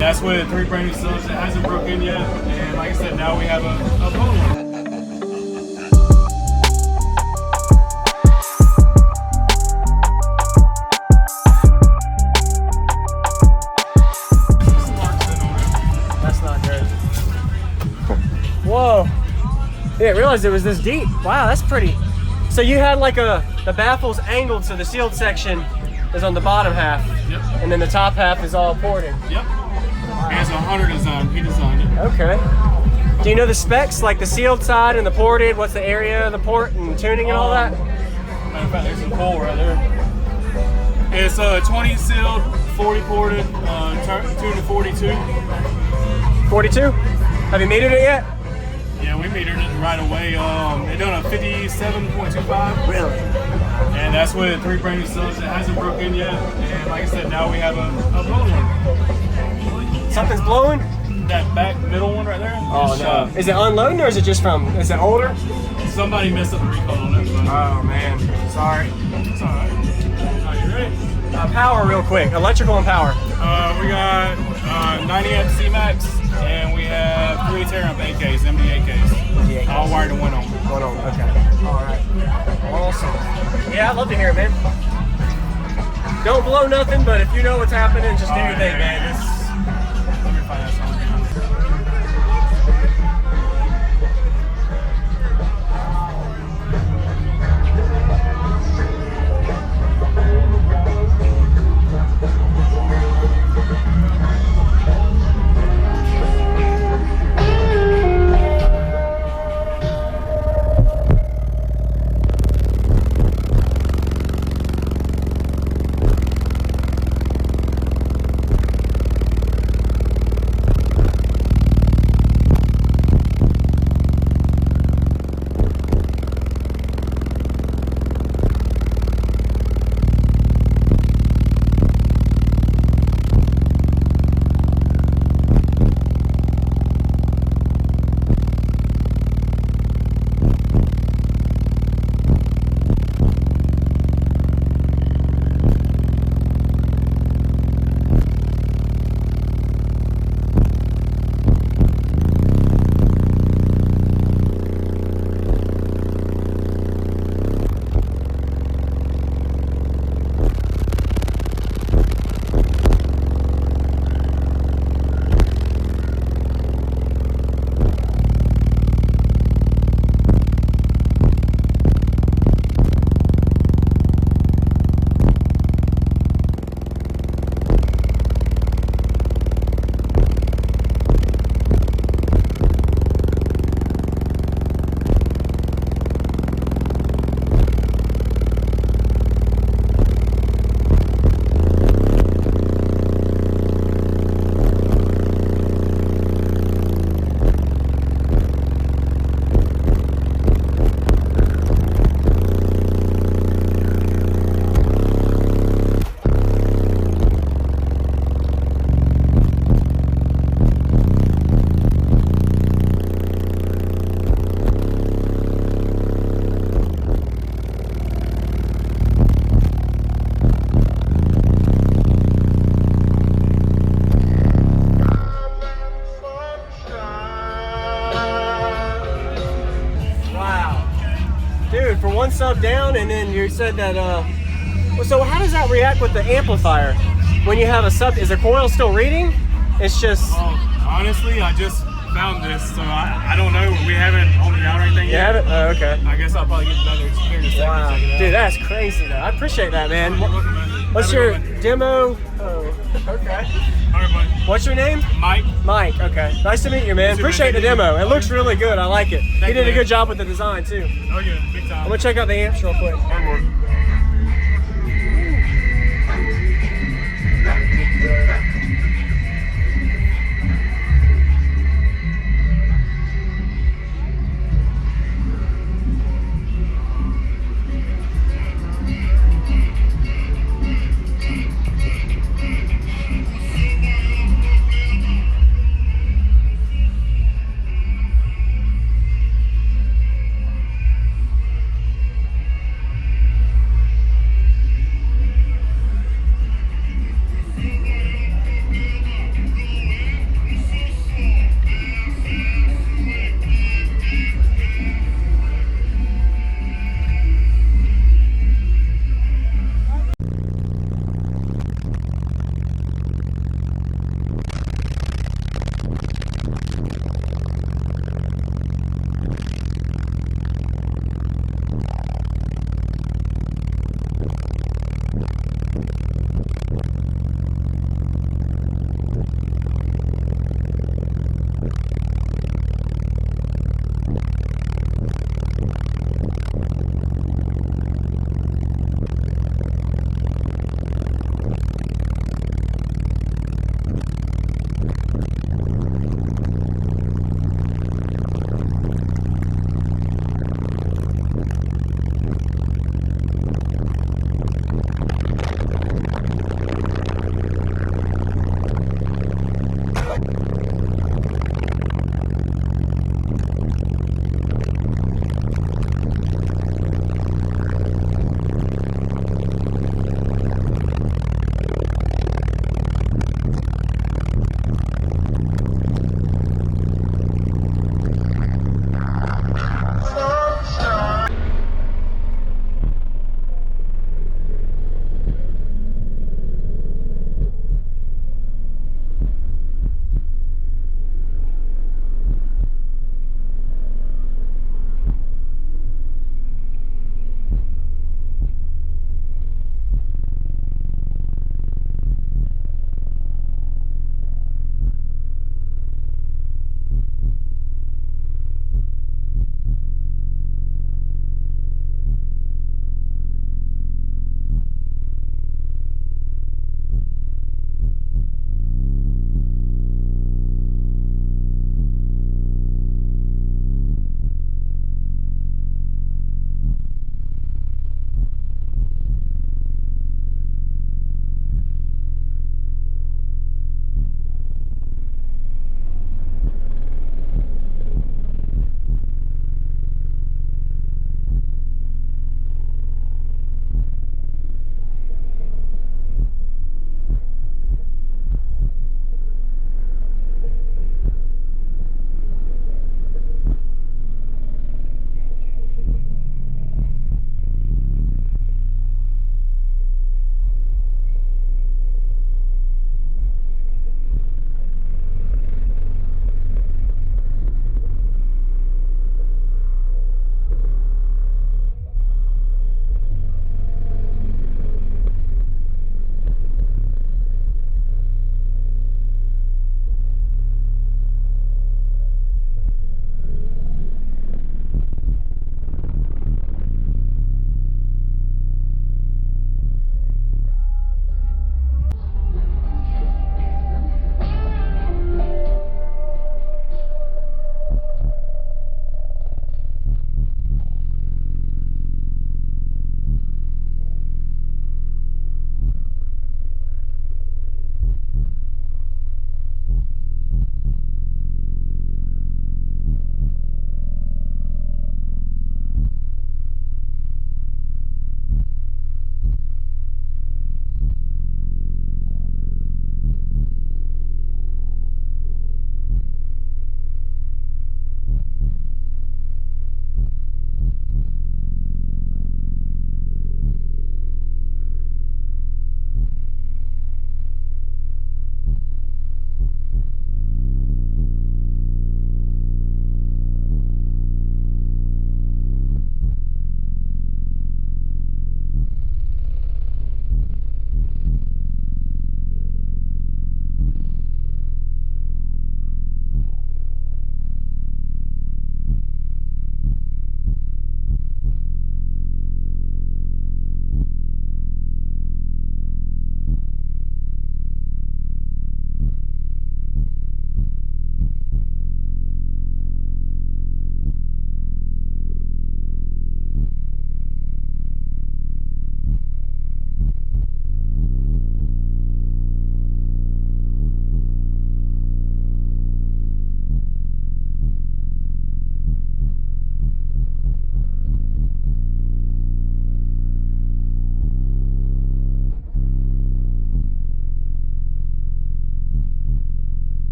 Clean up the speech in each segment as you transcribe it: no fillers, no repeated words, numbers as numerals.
That's with 3 brand new subs. It hasn't broken in yet. And like I said, now we have a blown one. Whoa. I didn't realize it was this deep. Wow, that's pretty. So you had like the baffles angled, so the sealed section is on the bottom half. Yep. And then the top half is all ported. Yep. He has a Hunter design. He designed it. Okay. Do you know the specs, like the sealed side and the ported? What's the area of the port and tuning and all that? Matter of fact, there's a pole right there. It's 20 sealed, 40 ported, tuned to 42. 42? Have you metered it yet? Yeah, we metered it right away. They done a 57.25. Really? And that's with 3 brand new subs. It hasn't broken in yet. And like I said, now we have a blown one. Something's blowing? That back middle one right there. Oh no. Is it unloading or is it just from, is it older? Somebody messed up the recall on it. Oh man, sorry. It's alright. Are you ready? Power real quick, electrical and power. We got 90 amp CMAX and we have 3 teraamp AKs, MD8Ks. All wired to 1 ohm. 1 ohm, okay. Alright. Awesome. Yeah, I'd love to hear it, man. Don't blow nothing, but if you know what's happening, just do your thing, man. Let me find that song. For 1 sub down, and then you said that, so how does that react with the amplifier? When you have a sub, is the coil still reading? It's just... honestly, I just found this, so I don't know. We haven't on the out or anything yet. You haven't? Oh, okay. I guess I'll probably get better here in a second. Wow. Dude, that's crazy, though. I appreciate that, man. What's your demo? Oh, okay. All right, buddy. What's your name? Mike. Mike, okay. Nice to meet you, man. Appreciate the demo. It looks really good. I like it. He did a good job with the design, too. Oh, yeah. Big time. I'm going to check out the amps real quick.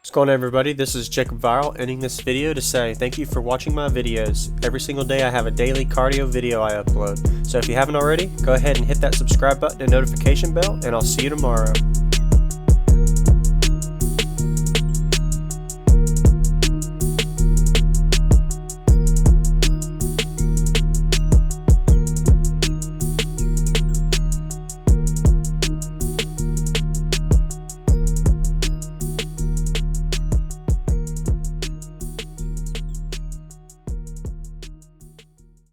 What's going on, everybody? This is Jacob Viral, ending this video to say thank you for watching my videos. Every single day I have a daily cardio video I upload. So if you haven't already, go ahead and hit that subscribe button and notification bell, and I'll see you tomorrow.